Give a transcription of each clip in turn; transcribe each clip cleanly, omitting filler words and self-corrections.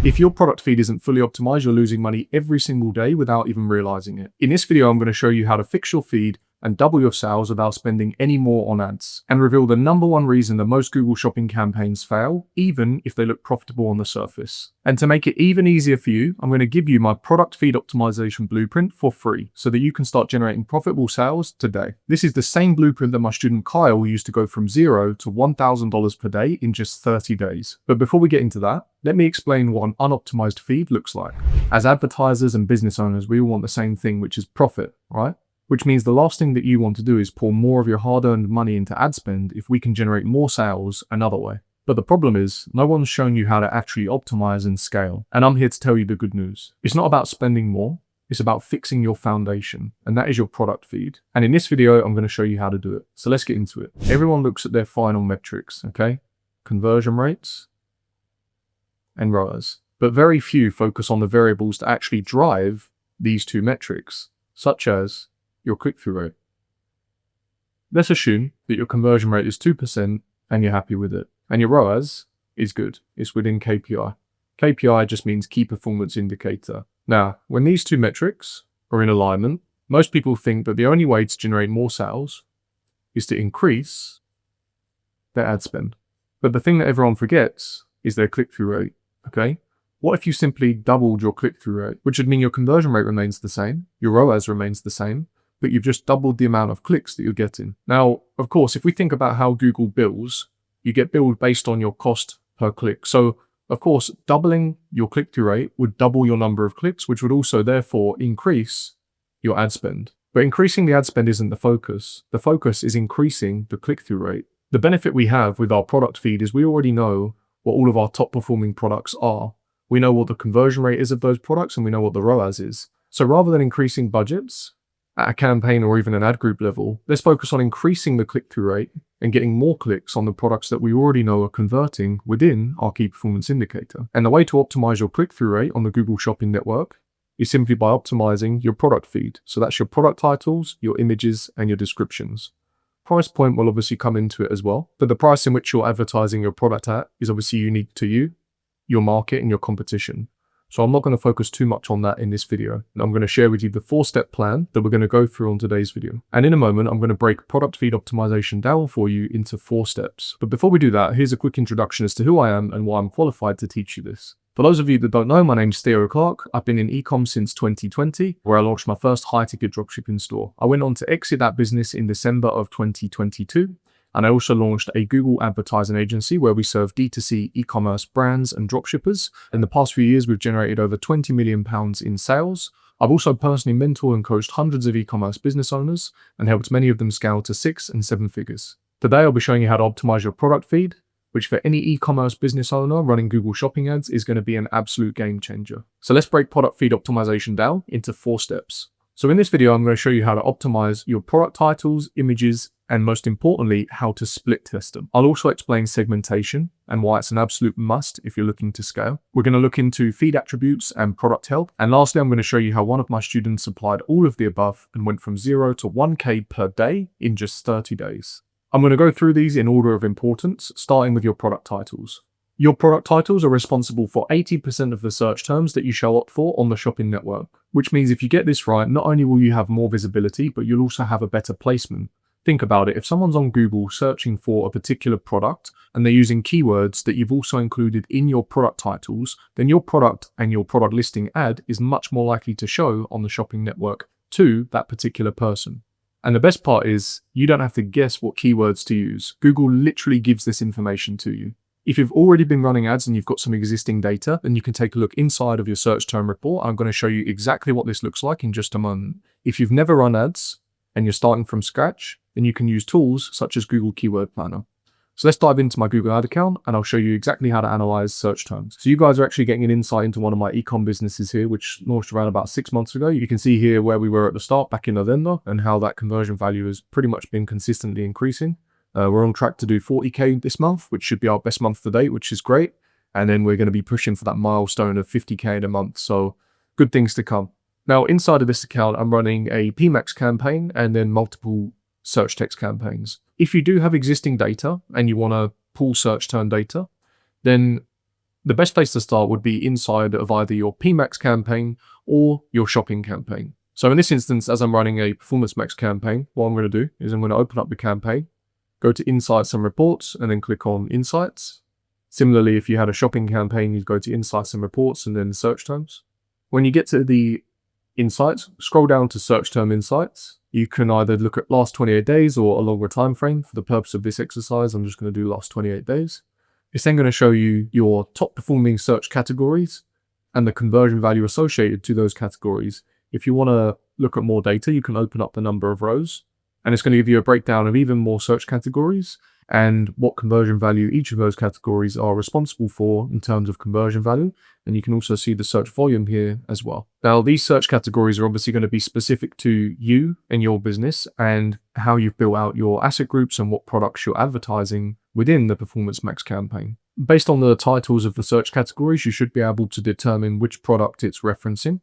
If your product feed isn't fully optimized, you're losing money every single day without even realizing it. In this video, I'm going to show you how to fix your feed and double your sales without spending any more on ads, and reveal the #1 reason that most Google Shopping campaigns fail, even if they look profitable on the surface. And to make it even easier for you, I'm going to give you my product feed optimization blueprint for free so that you can start generating profitable sales today. This is the same blueprint that my student Kyle used to go from $0 to $1,000 per day in just 30 days. But before we get into that, let me explain what an unoptimized feed looks like. As advertisers and business owners, we all want the same thing, which is profit, right? Which means the last thing that you want to do is pour more of your hard-earned money into ad spend if we can generate more sales another way. But the problem is, no one's shown you how to actually optimize and scale. And I'm here to tell you the good news. It's not about spending more, it's about fixing your foundation, and that is your product feed. And in this video, I'm going to show you how to do it. So let's get into it. Everyone looks at their final metrics, okay? Conversion rates and ROAS. But very few focus on the variables that actually drive these two metrics, such as your click-through rate. Let's assume that your conversion rate is 2% and you're happy with it. And your ROAS is good. It's within KPI. KPI just means key performance indicator. Now, when these two metrics are in alignment, most people think that the only way to generate more sales is to increase their ad spend. But the thing that everyone forgets is their click-through rate, okay? What if you simply doubled your click-through rate, which would mean your conversion rate remains the same, your ROAS remains the same, but you've just doubled the amount of clicks that you're getting. Now, of course, if we think about how Google bills, you get billed based on your cost per click. So, of course, doubling your click-through rate would double your number of clicks, which would also therefore increase your ad spend. But increasing the ad spend isn't the focus. The focus is increasing the click-through rate. The benefit we have with our product feed is we already know what all of our top performing products are. We know what the conversion rate is of those products, and we know what the ROAS is. So rather than increasing budgets at a campaign or even an ad group level, let's focus on increasing the click-through rate and getting more clicks on the products that we already know are converting within our key performance indicator. And the way to optimize your click-through rate on the Google Shopping network is simply by optimizing your product feed. So that's your product titles, your images, and your descriptions. Price point will obviously come into it as well, but the price in which you're advertising your product at is obviously unique to you, your market, and your competition. So I'm not going to focus too much on that in this video. I'm going to share with you the 4-step plan that we're going to go through on today's video. And in a moment, I'm going to break product feed optimization down for you into 4 steps. But before we do that, here's a quick introduction as to who I am and why I'm qualified to teach you this. For those of you that don't know, my name's Theo Clarke. I've been in Ecom since 2020, where I launched my first high-ticket dropshipping store. I went on to exit that business in December of 2022. And I also launched a Google advertising agency where we serve D2C e-commerce brands and dropshippers. In the past few years, we've generated over £20 million in sales. I've also personally mentored and coached hundreds of e-commerce business owners and helped many of them scale to 6 and 7 figures. Today, I'll be showing you how to optimize your product feed, which for any e-commerce business owner running Google Shopping ads is going to be an absolute game changer. So let's break product feed optimization down into 4 steps. So in this video, I'm going to show you how to optimize your product titles, images, and most importantly, how to split test them. I'll also explain segmentation and why it's an absolute must if you're looking to scale. We're going to look into feed attributes and product health. And lastly, I'm going to show you how one of my students applied all of the above and went from 0 to 1K per day in just 30 days. I'm going to go through these in order of importance, starting with your product titles. Your product titles are responsible for 80% of the search terms that you show up for on the shopping network, which means if you get this right, not only will you have more visibility, but you'll also have a better placement. Think about it, if someone's on Google searching for a particular product and they're using keywords that you've also included in your product titles, then your product and your product listing ad is much more likely to show on the shopping network to that particular person. And the best part is, you don't have to guess what keywords to use. Google literally gives this information to you. If you've already been running ads and you've got some existing data, then you can take a look inside of your search term report. I'm going to show you exactly what this looks like in just a moment. If you've never run ads and you're starting from scratch, then you can use tools such as Google Keyword Planner. So let's dive into my Google Ad account and I'll show you exactly how to analyze search terms. So you guys are actually getting an insight into one of my ecom businesses here, which launched around about 6 months ago. You can see here where we were at the start back in November and how that conversion value has pretty much been consistently increasing. We're on track to do 40K this month, which should be our best month to date, which is great. And then we're going to be pushing for that milestone of 50K in a month. So good things to come. Now, inside of this account, I'm running a PMAX campaign and then multiple search text campaigns. If you do have existing data and you want to pull search term data, then The best place to start would be inside of either your PMAX campaign or your shopping campaign. So in this instance, as I'm running a Performance Max campaign, what I'm going to do is I'm going to open up the campaign, go to Insights and Reports, and then click on Insights. Similarly, if you had a shopping campaign, you'd go to Insights and Reports and then Search Terms. When you get to the Insights, scroll down to Search Term Insights. You can either look at last 28 days or a longer time frame. For the purpose of this exercise, I'm just going to do last 28 days. It's then going to show you your top performing search categories and the conversion value associated to those categories. If you want to look at more data, you can open up the number of rows, and it's going to give you a breakdown of even more search categories and what conversion value each of those categories are responsible for in terms of conversion value. And you can also see the search volume here as well. Now, these search categories are obviously going to be specific to you and your business and how you've built out your asset groups and what products you're advertising within the Performance Max campaign. Based on the titles of the search categories, you should be able to determine which product it's referencing.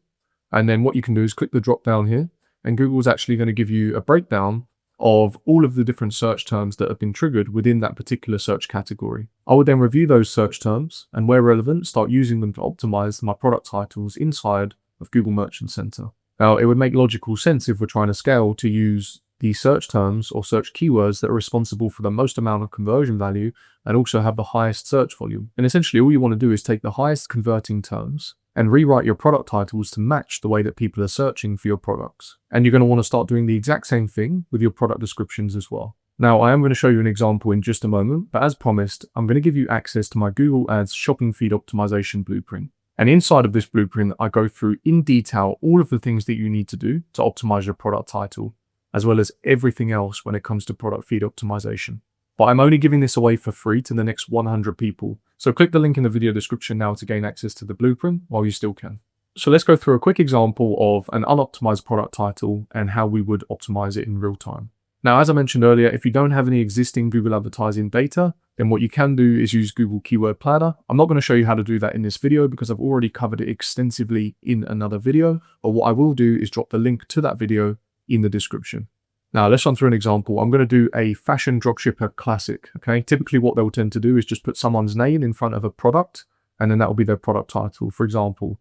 And then what you can do is click the drop down here, and Google's actually going to give you a breakdown of all of the different search terms that have been triggered within that particular search category. I would then review those search terms and, where relevant, start using them to optimize my product titles inside of Google Merchant Center. Now, it would make logical sense if we're trying to scale to use the search terms or search keywords that are responsible for the most amount of conversion value and also have the highest search volume. And essentially, all you want to do is take the highest converting terms and rewrite your product titles to match the way that people are searching for your products. And you're going to want to start doing the exact same thing with your product descriptions as well. Now, I am going to show you an example in just a moment, but as promised, I'm going to give you access to my Google Ads shopping feed optimization blueprint. And inside of this blueprint, I go through in detail all of the things that you need to do to optimize your product title, as well as everything else when it comes to product feed optimization. But I'm only giving this away for free to the next 100 people. So click the link in the video description now to gain access to the blueprint while you still can. So let's go through a quick example of an unoptimized product title and how we would optimize it in real time. Now, as I mentioned earlier, if you don't have any existing Google advertising data, then what you can do is use Google Keyword Planner. I'm not going to show you how to do that in this video because I've already covered it extensively in another video, but what I will do is drop the link to that video in the description. Now, let's run through an example. I'm going to do a fashion dropshipper classic, okay? Typically, what they'll tend to do is just put someone's name in front of a product, and then that will be their product title. For example,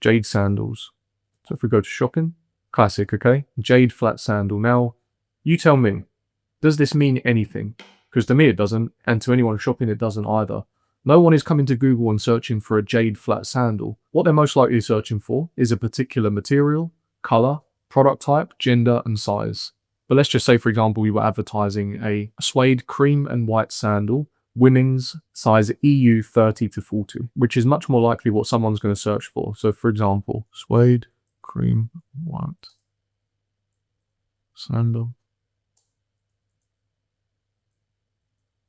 Jade sandals. So if we go to shopping, classic, okay? Jade flat sandal. Now, you tell me, does this mean anything? Because to me, it doesn't, and to anyone shopping, it doesn't either. No one is coming to Google and searching for a Jade flat sandal. What they're most likely searching for is a particular material, color, product type, gender, and size. But let's just say, for example, we were advertising a suede cream and white sandal, women's size EU 30 to 40, which is much more likely what someone's going to search for. So for example, suede, cream, white, sandal.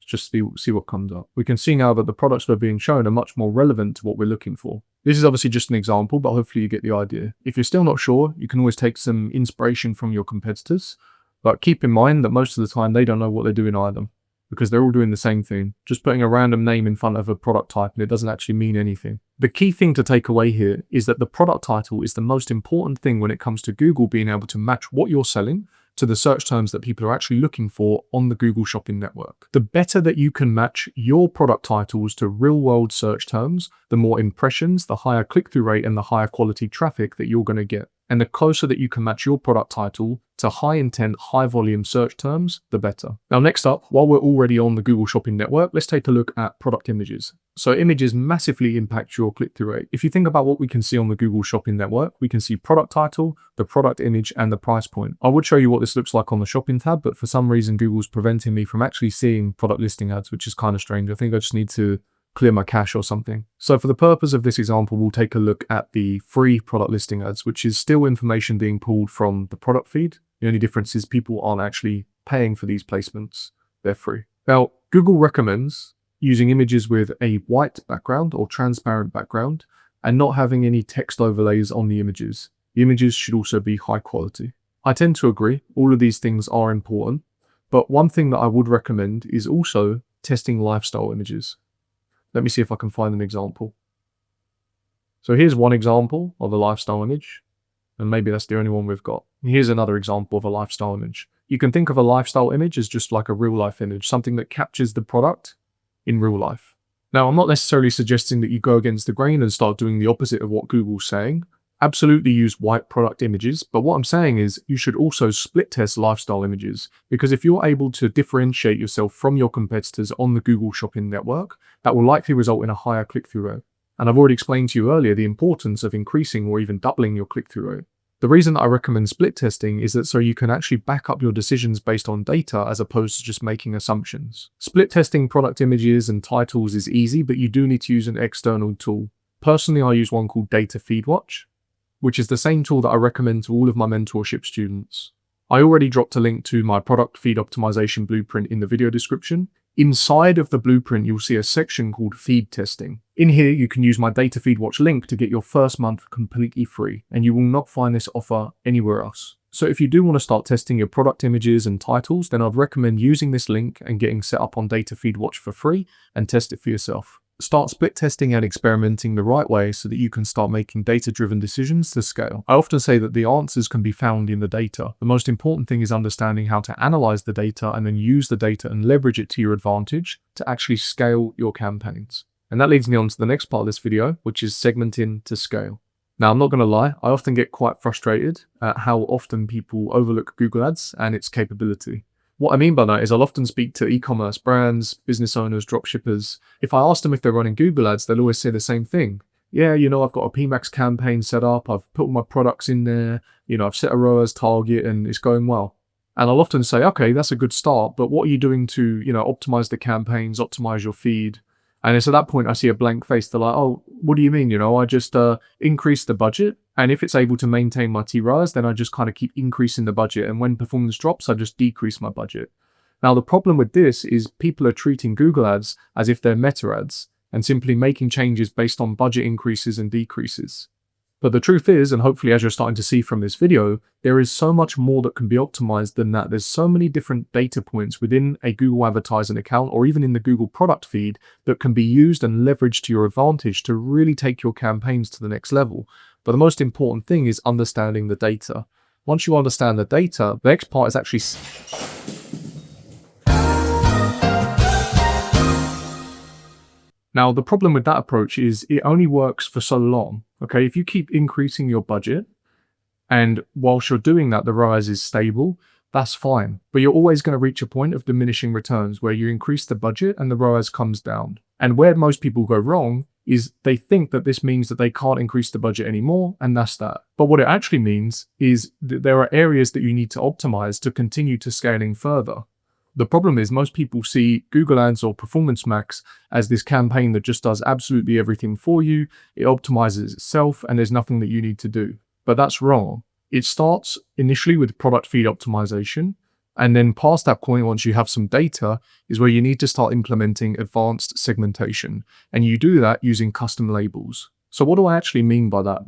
Just see what comes up. We can see now that the products that are being shown are much more relevant to what we're looking for. This is obviously just an example, but hopefully you get the idea. If you're still not sure, you can always take some inspiration from your competitors, but keep in mind that most of the time they don't know what they're doing either, because they're all doing the same thing, just putting a random name in front of a product type and it doesn't actually mean anything. The key thing to take away here is that the product title is the most important thing when it comes to Google being able to match what you're selling to the search terms that people are actually looking for on the Google Shopping Network. The better that you can match your product titles to real-world search terms, the more impressions, the higher click-through rate, and the higher quality traffic that you're going to get. And the closer that you can match your product title to high-intent, high-volume search terms, the better. Now, next up, while we're already on the Google Shopping Network, let's take a look at product images. So images massively impact your click-through rate. If you think about what we can see on the Google Shopping Network, we can see product title, the product image, and the price point. I would show you what this looks like on the shopping tab, but for some reason, Google's preventing me from actually seeing product listing ads, which is kind of strange. I think I just need to clear my cache or something. So for the purpose of this example, we'll take a look at the free product listing ads, which is still information being pulled from the product feed. The only difference is people aren't actually paying for these placements. They're free. Now, Google recommends using images with a white background or transparent background and not having any text overlays on the images. The images should also be high quality. I tend to agree. All of these things are important, but one thing that I would recommend is also testing lifestyle images. Let me see if I can find an example. So here's one example of a lifestyle image, and maybe that's the only one we've got. Here's another example of a lifestyle image. You can think of a lifestyle image as just like a real life image, something that captures the product in real life. Now, I'm not necessarily suggesting that you go against the grain and start doing the opposite of what Google's saying. Absolutely use white product images, but what I'm saying is you should also split test lifestyle images, because if you're able to differentiate yourself from your competitors on the Google Shopping network, that will likely result in a higher click-through rate. And I've already explained to you earlier the importance of increasing or even doubling your click-through rate. The reason that I recommend split testing is that so you can actually back up your decisions based on data as opposed to just making assumptions. Split testing product images and titles is easy, but you do need to use an external tool. Personally, I use one called Data Feed Watch, which is the same tool that I recommend to all of my mentorship students. I already dropped a link to my product feed optimization blueprint in the video description. Inside of the blueprint, you'll see a section called feed testing. In here, you can use my Data Feed Watch link to get your first month completely free, and you will not find this offer anywhere else. So if you do want to start testing your product images and titles, then I'd recommend using this link and getting set up on Data Feed Watch for free and test it for yourself. Start split testing and experimenting the right way so that you can start making data-driven decisions to scale. I often say that the answers can be found in the data. The most important thing is understanding how to analyze the data and then use the data and leverage it to your advantage to actually scale your campaigns. And that leads me on to the next part of this video, which is segmenting to scale. Now, I'm not going to lie, I often get quite frustrated at how often people overlook Google Ads and its capability. What I mean by that is I'll often speak to e-commerce brands, business owners, dropshippers. If I ask them if they're running Google Ads, they'll always say the same thing. Yeah, I've got a PMAX campaign set up, I've put all my products in there, I've set a ROAS target and it's going well. And I'll often say, okay, that's a good start, but what are you doing to, optimize the campaigns, optimize your feed? And it's at that point I see a blank face. They're like, oh, what do you mean? I just increase the budget. And if it's able to maintain my TROAS, then I just kind of keep increasing the budget. And when performance drops, I just decrease my budget. Now, the problem with this is people are treating Google Ads as if they're meta ads and simply making changes based on budget increases and decreases. But the truth is, and hopefully as you're starting to see from this video, there is so much more that can be optimized than that. There's so many different data points within a Google advertising account or even in the Google product feed that can be used and leveraged to your advantage to really take your campaigns to the next level. But the most important thing is understanding the data. Once you understand the data, the next part is actually Now, the problem with that approach is it only works for so long. Okay, if you keep increasing your budget and whilst you're doing that, the ROAS is stable, that's fine. But you're always going to reach a point of diminishing returns where you increase the budget and the ROAS comes down. And where most people go wrong is they think that this means that they can't increase the budget anymore, and that's that. But what it actually means is that there are areas that you need to optimize to continue to scaling further. The problem is most people see Google Ads or Performance Max as this campaign that just does absolutely everything for you. It optimizes itself and there's nothing that you need to do. But that's wrong. It starts initially with product feed optimization. And then past that point, once you have some data, is where you need to start implementing advanced segmentation. And you do that using custom labels. So what do I actually mean by that?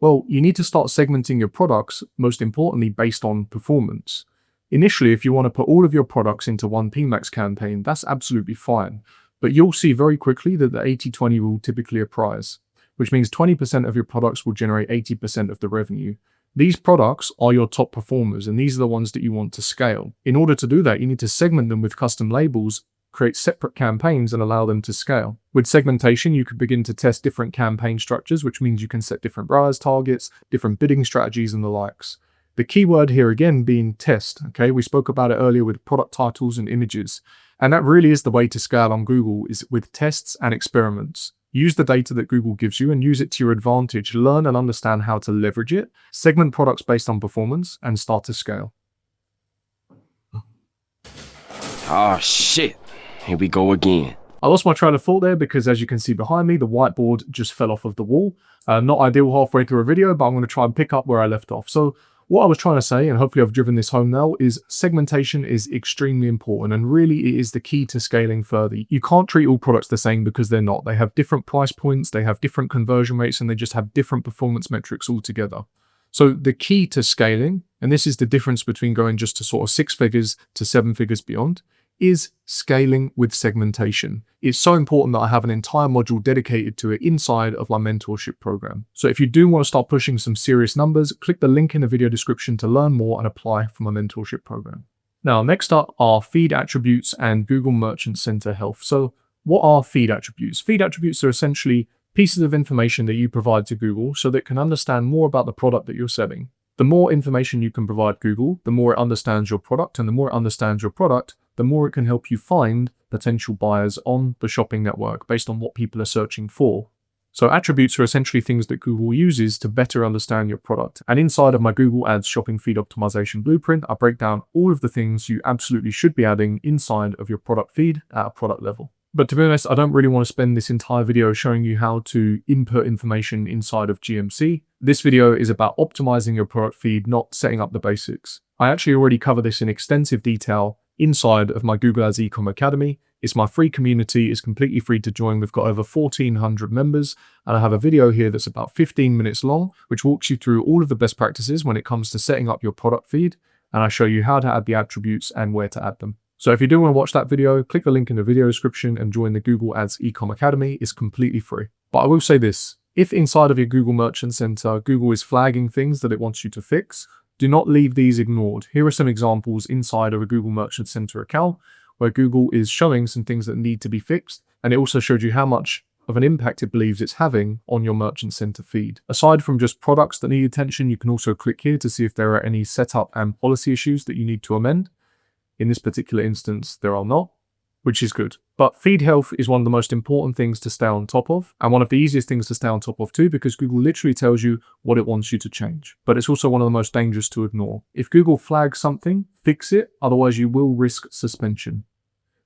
Well, you need to start segmenting your products, most importantly, based on performance. Initially, if you want to put all of your products into one PMAX campaign, that's absolutely fine. But you'll see very quickly that the 80-20 rule typically applies, which means 20% of your products will generate 80% of the revenue. These products are your top performers, and these are the ones that you want to scale. In order to do that, you need to segment them with custom labels, create separate campaigns, and allow them to scale. With segmentation, you could begin to test different campaign structures, which means you can set different ROAS targets, different bidding strategies, and the likes. The key word here again being test, okay? We spoke about it earlier with product titles and images. And that really is the way to scale on Google, is with tests and experiments. Use the data that Google gives you and use it to your advantage. Learn and understand how to leverage it, segment products based on performance, and start to scale. Oh shit, here we go again. I lost my train of thought there because as you can see behind me, the whiteboard just fell off of the wall. Not ideal halfway through a video, but I'm going to try and pick up where I left off. So what I was trying to say, and hopefully I've driven this home now, is segmentation is extremely important and really it is the key to scaling further. You can't treat all products the same because they're not. They have different price points, they have different conversion rates, and they just have different performance metrics altogether. So the key to scaling, and this is the difference between going just to sort of 6 figures to 7 figures beyond, is scaling with segmentation. It's so important that I have an entire module dedicated to it inside of my mentorship program. So if you do want to start pushing some serious numbers, click the link in the video description to learn more and apply for my mentorship program. Now, next up are feed attributes and Google Merchant Center health. So What are feed attributes? Feed attributes are essentially pieces of information that you provide to Google so that it can understand more about the product that you're selling. The more information you can provide Google, the more it understands your product, and the more it understands your product, the more it can help you find potential buyers on the shopping network based on what people are searching for. So attributes are essentially things that Google uses to better understand your product. And inside of my Google Ads shopping feed optimization blueprint, I break down all of the things you absolutely should be adding inside of your product feed at a product level. But to be honest, I don't really want to spend this entire video showing you how to input information inside of GMC. This video is about optimizing your product feed, not setting up the basics. I actually already cover this in extensive detail inside of my Google Ads Ecom Academy. It's my free community. It's completely free to join. We've got over 1,400 members, and I have a video here that's about 15 minutes long, which walks you through all of the best practices when it comes to setting up your product feed, and I show you how to add the attributes and where to add them. So if you do want to watch that video, click the link in the video description and join the Google Ads Ecom Academy. It's completely free. But I will say this, if inside of your Google Merchant Center, Google is flagging things that it wants you to fix, do not leave these ignored. Here are some examples inside of a Google Merchant Center account where Google is showing some things that need to be fixed, and it also showed you how much of an impact it believes it's having on your Merchant Center feed. Aside from just products that need attention, you can also click here to see if there are any setup and policy issues that you need to amend. In this particular instance, there are not, which is good. But feed health is one of the most important things to stay on top of, and one of the easiest things to stay on top of too, because Google literally tells you what it wants you to change. But it's also one of the most dangerous to ignore. If Google flags something, fix it, otherwise you will risk suspension.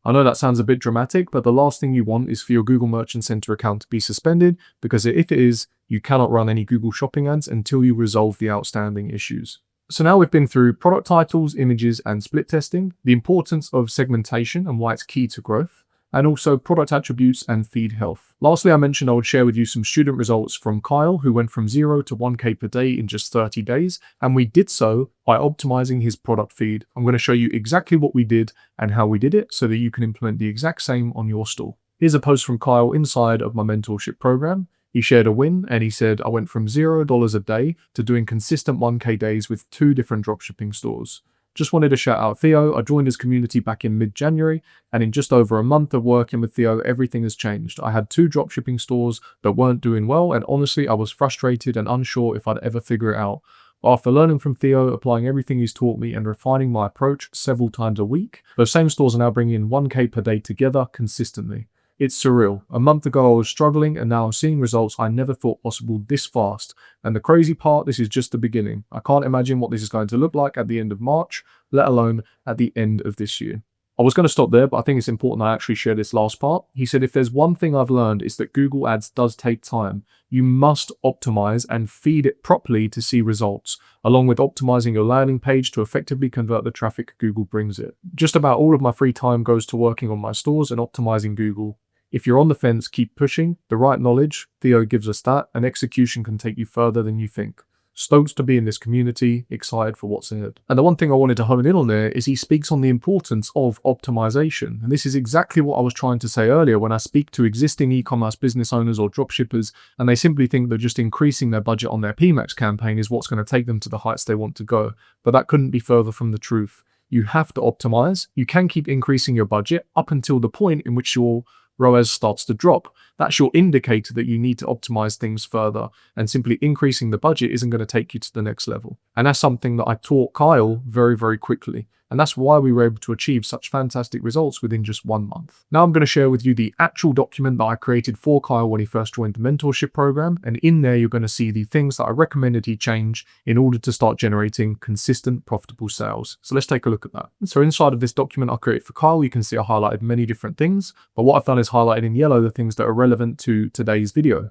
I know that sounds a bit dramatic, but the last thing you want is for your Google Merchant Center account to be suspended, because if it is, you cannot run any Google shopping ads until you resolve the outstanding issues. So now we've been through product titles, images, and split testing, the importance of segmentation and why it's key to growth, and also product attributes and feed health. Lastly, I mentioned I would share with you some student results from Kyle, who went from 0 to 1K per day in just 30 days, and we did so by optimizing his product feed. I'm going to show you exactly what we did and how we did it so that you can implement the exact same on your store. Here's a post from Kyle inside of my mentorship program. He shared a win and he said, I went from $0 a day to doing consistent 1K days with 2 different dropshipping stores. Just wanted to shout out Theo. I joined his community back in mid-January, and in just over a month of working with Theo, everything has changed. I had 2 dropshipping stores that weren't doing well, and honestly, I was frustrated and unsure if I'd ever figure it out. But after learning from Theo, applying everything he's taught me, and refining my approach several times a week, those same stores are now bringing in 1K per day together consistently. It's surreal. A month ago I was struggling, and now I'm seeing results I never thought possible this fast. And the crazy part, this is just the beginning. I can't imagine what this is going to look like at the end of March, let alone at the end of this year. I was going to stop there, but I think it's important I actually share this last part. He said, if there's one thing I've learned, is that Google Ads does take time. You must optimize and feed it properly to see results, along with optimizing your landing page to effectively convert the traffic Google brings it. Just about all of my free time goes to working on my stores and optimizing Google. If you're on the fence, keep pushing. The right knowledge, Theo gives us that, and execution can take you further than you think. Stoked to be in this community, excited for what's ahead. And the one thing I wanted to hone in on there is he speaks on the importance of optimization. And this is exactly what I was trying to say earlier when I speak to existing e-commerce business owners or dropshippers, and they simply think that just increasing their budget on their PMAX campaign is what's going to take them to the heights they want to go. But that couldn't be further from the truth. You have to optimize. You can keep increasing your budget up until the point in which your ROAS starts to drop. That's your indicator that you need to optimize things further, and simply increasing the budget isn't going to take you to the next level. And that's something that I taught Kyle very, very quickly. And that's why we were able to achieve such fantastic results within just 1 month. Now I'm going to share with you the actual document that I created for Kyle when he first joined the mentorship program. And in there, you're going to see the things that I recommended he change in order to start generating consistent, profitable sales. So let's take a look at that. So inside of this document I created for Kyle, you can see I highlighted many different things. But what I've done is highlighted in yellow the things that are relevant to today's video.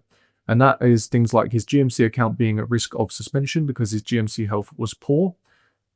And that is things like his GMC account being at risk of suspension because his GMC health was poor.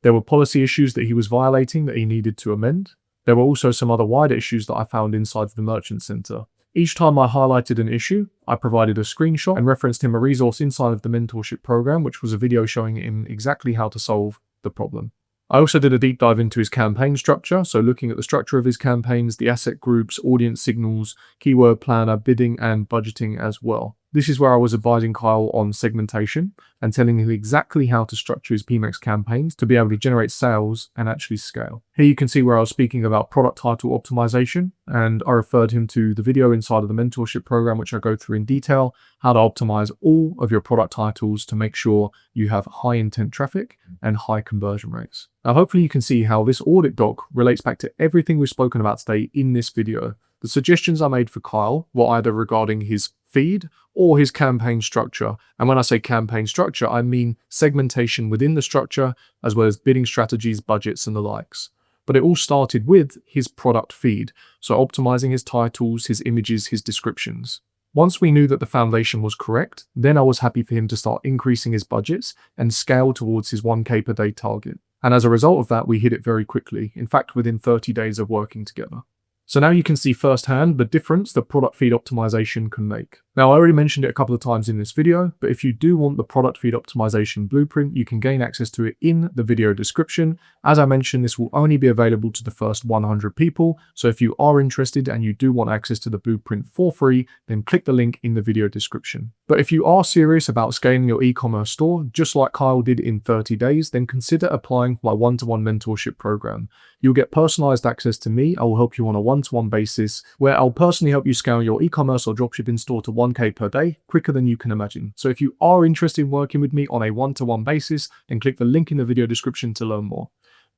There were policy issues that he was violating that he needed to amend. There were also some other wider issues that I found inside of the Merchant Center. Each time I highlighted an issue, I provided a screenshot and referenced him a resource inside of the mentorship program, which was a video showing him exactly how to solve the problem. I also did a deep dive into his campaign structure, so looking at the structure of his campaigns, the asset groups, audience signals, keyword planner, bidding, and budgeting as well. This is where I was advising Kyle on segmentation and telling him exactly how to structure his PMAX campaigns to be able to generate sales and actually scale. Here you can see where I was speaking about product title optimization, and I referred him to the video inside of the mentorship program, which I go through in detail, how to optimize all of your product titles to make sure you have high intent traffic and high conversion rates. Now, hopefully you can see how this audit doc relates back to everything we've spoken about today in this video. The suggestions I made for Kyle were either regarding his feed or his campaign structure. And when I say campaign structure, I mean segmentation within the structure, as well as bidding strategies, budgets, and the likes. But it all started with his product feed, so optimizing his titles, his images, his descriptions. Once we knew that the foundation was correct, then I was happy for him to start increasing his budgets and scale towards his 1K per day target. And as a result of that, we hit it very quickly, in fact within 30 days of working together. So now you can see firsthand the difference that product feed optimization can make. Now, I already mentioned it a couple of times in this video, but if you do want the product feed optimization blueprint, you can gain access to it in the video description. As I mentioned, this will only be available to the first 100 people. So if you are interested and you do want access to the blueprint for free, then click the link in the video description. But if you are serious about scaling your e-commerce store, just like Kyle did in 30 days, then consider applying for my one-to-one mentorship program. You'll get personalized access to me. I will help you on a one-to-one basis, where I'll personally help you scale your e-commerce or dropshipping store to 1K per day quicker than you can imagine. So if you are interested in working with me on a one-to-one basis, then click the link in the video description to learn more.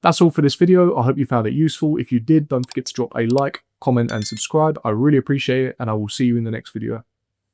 That's all for this video. I hope you found it useful. If you did, don't forget to drop a like, comment, and subscribe. I really appreciate it, and I will see you in the next video.